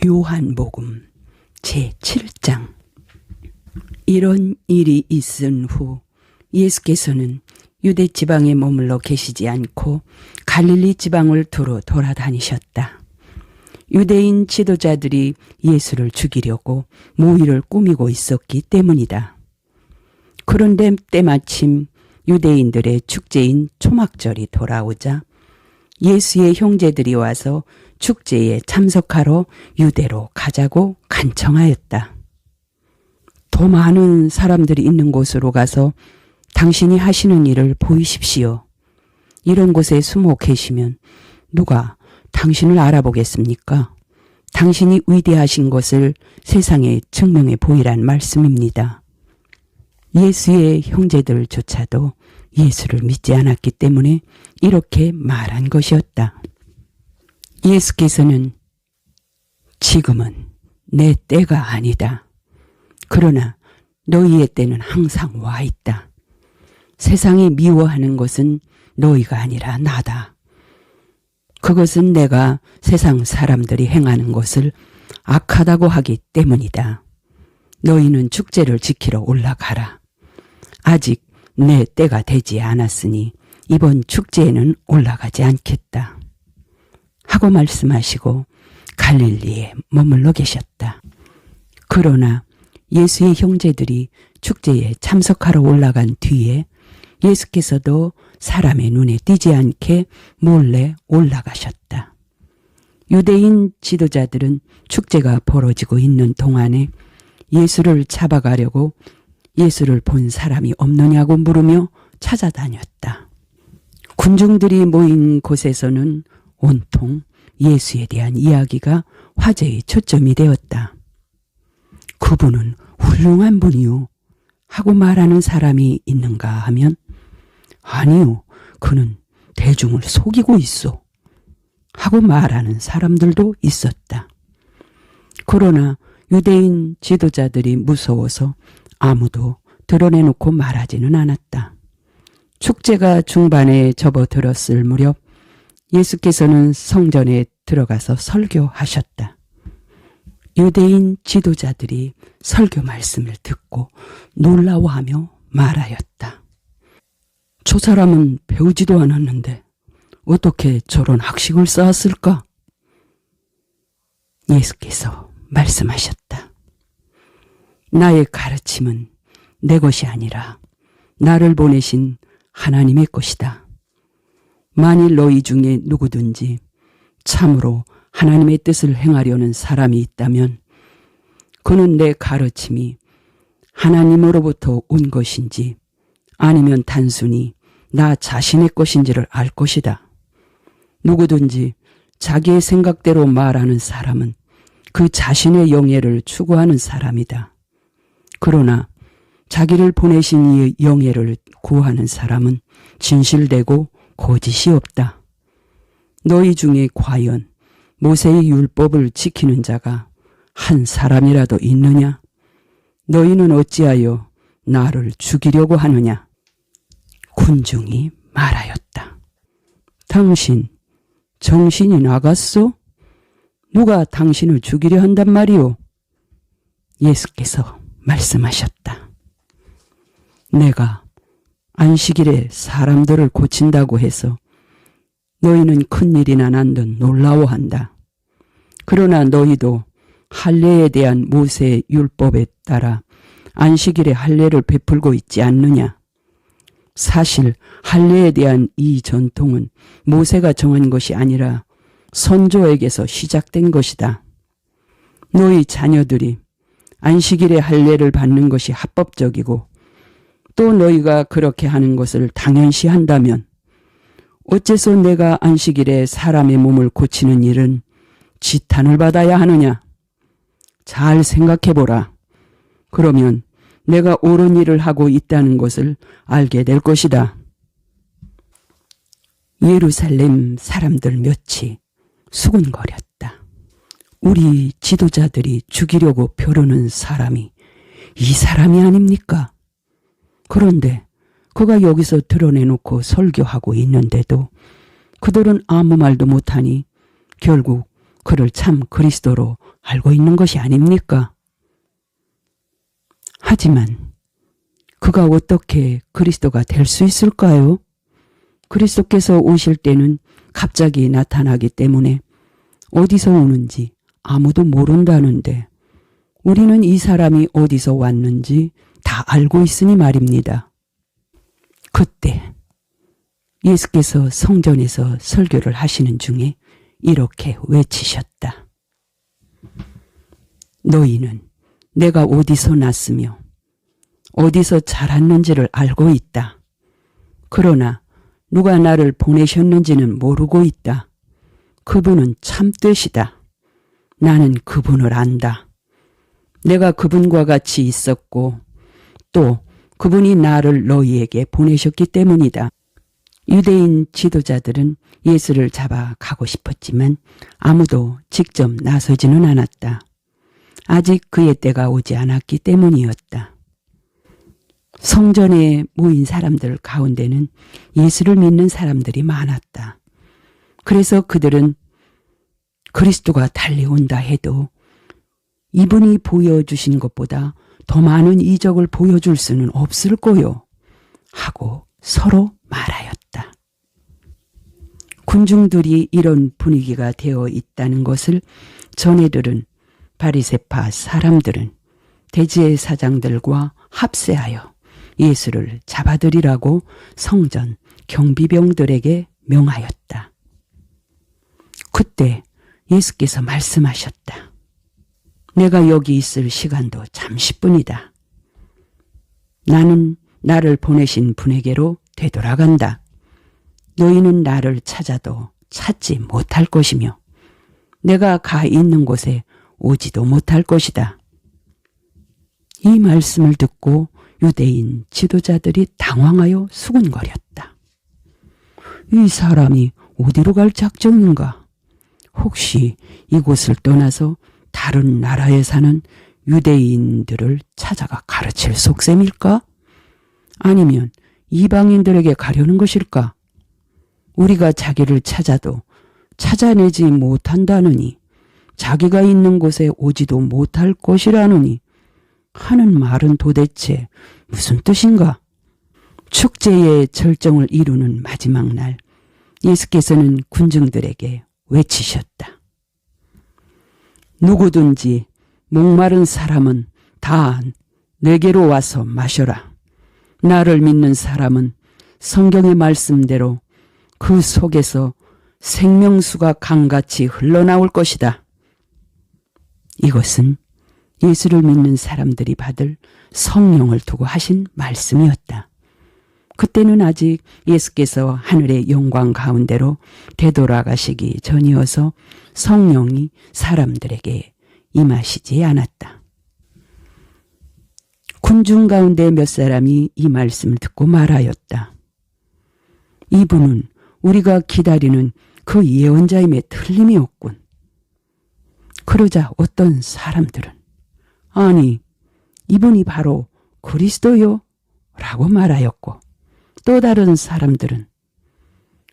요한복음 제7장. 이런 일이 있은 후 예수께서는 유대 지방에 머물러 계시지 않고 갈릴리 지방을 두루 돌아다니셨다. 유대인 지도자들이 예수를 죽이려고 모의를 꾸미고 있었기 때문이다. 그런데 때마침 유대인들의 축제인 초막절이 돌아오자 예수의 형제들이 와서 축제에 참석하러 유대로 가자고 간청하였다. 더 많은 사람들이 있는 곳으로 가서 당신이 하시는 일을 보이십시오. 이런 곳에 숨어 계시면 누가 당신을 알아보겠습니까? 당신이 위대하신 것을 세상에 증명해 보이란 말씀입니다. 예수의 형제들조차도 예수를 믿지 않았기 때문에 이렇게 말한 것이었다. 예수께서는 지금은 내 때가 아니다. 그러나 너희의 때는 항상 와 있다. 세상이 미워하는 것은 너희가 아니라 나다. 그것은 내가 세상 사람들이 행하는 것을 악하다고 하기 때문이다. 너희는 축제를 지키러 올라가라. 아직 내 때가 되지 않았으니 이번 축제에는 올라가지 않겠다. 하고 말씀하시고 갈릴리에 머물러 계셨다. 그러나 예수의 형제들이 축제에 참석하러 올라간 뒤에 예수께서도 사람의 눈에 띄지 않게 몰래 올라가셨다. 유대인 지도자들은 축제가 벌어지고 있는 동안에 예수를 잡아가려고 예수를 본 사람이 없느냐고 물으며 찾아다녔다. 군중들이 모인 곳에서는 온통 예수에 대한 이야기가 화제의 초점이 되었다. 그분은 훌륭한 분이요 하고 말하는 사람이 있는가 하면 아니요, 그는 대중을 속이고 있어 하고 말하는 사람들도 있었다. 그러나 유대인 지도자들이 무서워서 아무도 드러내놓고 말하지는 않았다. 축제가 중반에 접어들었을 무렵 예수께서는 성전에 들어가서 설교하셨다. 유대인 지도자들이 설교 말씀을 듣고 놀라워하며 말하였다. 저 사람은 배우지도 않았는데 어떻게 저런 학식을 쌓았을까? 예수께서 말씀하셨다. 나의 가르침은 내 것이 아니라 나를 보내신 하나님의 것이다. 만일 너희 중에 누구든지 참으로 하나님의 뜻을 행하려는 사람이 있다면 그는 내 가르침이 하나님으로부터 온 것인지 아니면 단순히 나 자신의 것인지를 알 것이다. 누구든지 자기의 생각대로 말하는 사람은 그 자신의 영예를 추구하는 사람이다. 그러나 자기를 보내신 이의 영예를 구하는 사람은 진실되고 거짓이 없다. 너희 중에 과연 모세의 율법을 지키는 자가 한 사람이라도 있느냐? 너희는 어찌하여 나를 죽이려고 하느냐? 군중이 말하였다. 당신 정신이 나갔소? 누가 당신을 죽이려 한단 말이오? 예수께서 말씀하셨다. 내가 안식일에 사람들을 고친다고 해서 너희는 큰일이나 난 듯 놀라워한다. 그러나 너희도 할례에 대한 모세의 율법에 따라 안식일에 할례를 베풀고 있지 않느냐? 사실 할례에 대한 이 전통은 모세가 정한 것이 아니라 선조에게서 시작된 것이다. 너희 자녀들이 안식일에 할례를 받는 것이 합법적이고 또 너희가 그렇게 하는 것을 당연시 한다면 어째서 내가 안식일에 사람의 몸을 고치는 일은 지탄을 받아야 하느냐? 잘 생각해보라. 그러면 내가 옳은 일을 하고 있다는 것을 알게 될 것이다. 예루살렘 사람들 몇이 수군거렸다. 우리 지도자들이 죽이려고 벼르는 사람이 이 사람이 아닙니까? 그런데 그가 여기서 드러내놓고 설교하고 있는데도 그들은 아무 말도 못하니 결국 그를 참 그리스도로 알고 있는 것이 아닙니까? 하지만 그가 어떻게 그리스도가 될 수 있을까요? 그리스도께서 오실 때는 갑자기 나타나기 때문에 어디서 오는지 아무도 모른다는데 우리는 이 사람이 어디서 왔는지 다 알고 있으니 말입니다. 그때 예수께서 성전에서 설교를 하시는 중에 이렇게 외치셨다. 너희는 내가 어디서 났으며 어디서 자랐는지를 알고 있다. 그러나 누가 나를 보내셨는지는 모르고 있다. 그분은 참되시다. 나는 그분을 안다. 내가 그분과 같이 있었고 또 그분이 나를 너희에게 보내셨기 때문이다. 유대인 지도자들은 예수를 잡아 가고 싶었지만 아무도 직접 나서지는 않았다. 아직 그의 때가 오지 않았기 때문이었다. 성전에 모인 사람들 가운데는 예수를 믿는 사람들이 많았다. 그래서 그들은 그리스도가 달려온다 해도 이분이 보여주신 것보다 더 많은 이적을 보여줄 수는 없을 거요 하고 서로 말하였다. 군중들이 이런 분위기가 되어 있다는 것을 전해 들은 바리새파 사람들은 대제사장들과 합세하여 예수를 잡아들이라고 성전 경비병들에게 명하였다. 그때 예수께서 말씀하셨다. 내가 여기 있을 시간도 잠시뿐이다. 나는 나를 보내신 분에게로 되돌아간다. 너희는 나를 찾아도 찾지 못할 것이며 내가 가 있는 곳에 오지도 못할 것이다. 이 말씀을 듣고 유대인 지도자들이 당황하여 수군거렸다. 이 사람이 어디로 갈 작정인가? 혹시 이곳을 떠나서 다른 나라에 사는 유대인들을 찾아가 가르칠 속셈일까? 아니면 이방인들에게 가려는 것일까? 우리가 자기를 찾아도 찾아내지 못한다느니 자기가 있는 곳에 오지도 못할 것이라느니 하는 말은 도대체 무슨 뜻인가? 축제의 절정을 이루는 마지막 날 예수께서는 군중들에게 외치셨다. 누구든지 목마른 사람은 다 내게로 와서 마셔라. 나를 믿는 사람은 성경의 말씀대로 그 속에서 생명수가 강같이 흘러나올 것이다. 이것은 예수를 믿는 사람들이 받을 성령을 두고 하신 말씀이었다. 그때는 아직 예수께서 하늘의 영광 가운데로 되돌아가시기 전이어서 성령이 사람들에게 임하시지 않았다. 군중 가운데 몇 사람이 이 말씀을 듣고 말하였다. 이분은 우리가 기다리는 그 예언자임에 틀림이 없군. 그러자 어떤 사람들은 아니 이분이 바로 그리스도요 라고 말하였고 또 다른 사람들은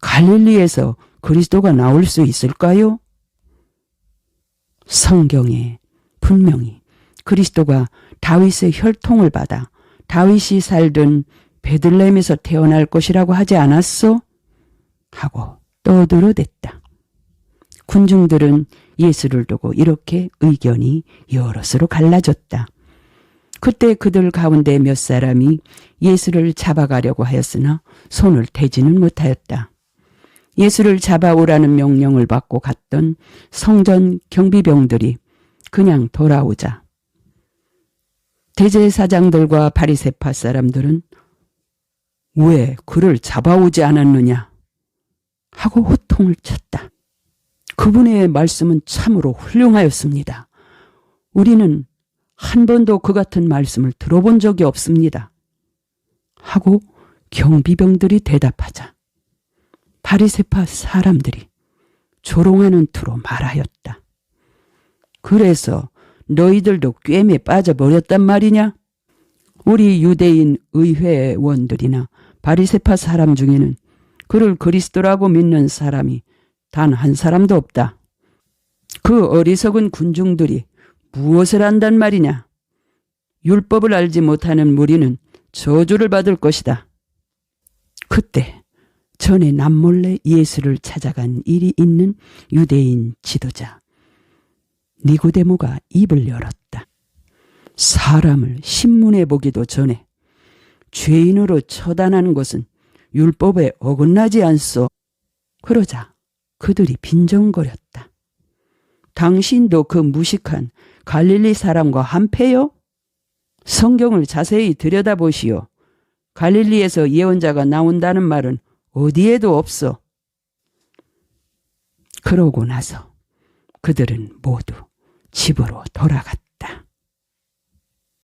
갈릴리에서 그리스도가 나올 수 있을까요? 성경에 분명히 그리스도가 다윗의 혈통을 받아 다윗이 살던 베들레헴에서 태어날 것이라고 하지 않았소? 하고 떠들어댔다. 군중들은 예수를 두고 이렇게 의견이 여럿으로 갈라졌다. 그때 그들 가운데 몇 사람이 예수를 잡아가려고 하였으나 손을 대지는 못하였다. 예수를 잡아오라는 명령을 받고 갔던 성전 경비병들이 그냥 돌아오자 대제사장들과 바리새파 사람들은 왜 그를 잡아오지 않았느냐 하고 호통을 쳤다. 그분의 말씀은 참으로 훌륭하였습니다. 우리는 한 번도 그 같은 말씀을 들어본 적이 없습니다. 하고 경비병들이 대답하자 바리새파 사람들이 조롱하는 투로 말하였다. 그래서 너희들도 꿰매 빠져버렸단 말이냐? 우리 유대인 의회원들이나 바리새파 사람 중에는 그를 그리스도라고 믿는 사람이 단 한 사람도 없다. 그 어리석은 군중들이 무엇을 안단 말이냐? 율법을 알지 못하는 무리는 저주를 받을 것이다. 그때 전에 남몰래 예수를 찾아간 일이 있는 유대인 지도자 니고데모가 입을 열었다. 사람을 신문해 보기도 전에 죄인으로 처단하는 것은 율법에 어긋나지 않소. 그러자 그들이 빈정거렸다. 당신도 그 무식한 갈릴리 사람과 한패요? 성경을 자세히 들여다보시오. 갈릴리에서 예언자가 나온다는 말은 어디에도 없어. 그러고 나서 그들은 모두 집으로 돌아갔다.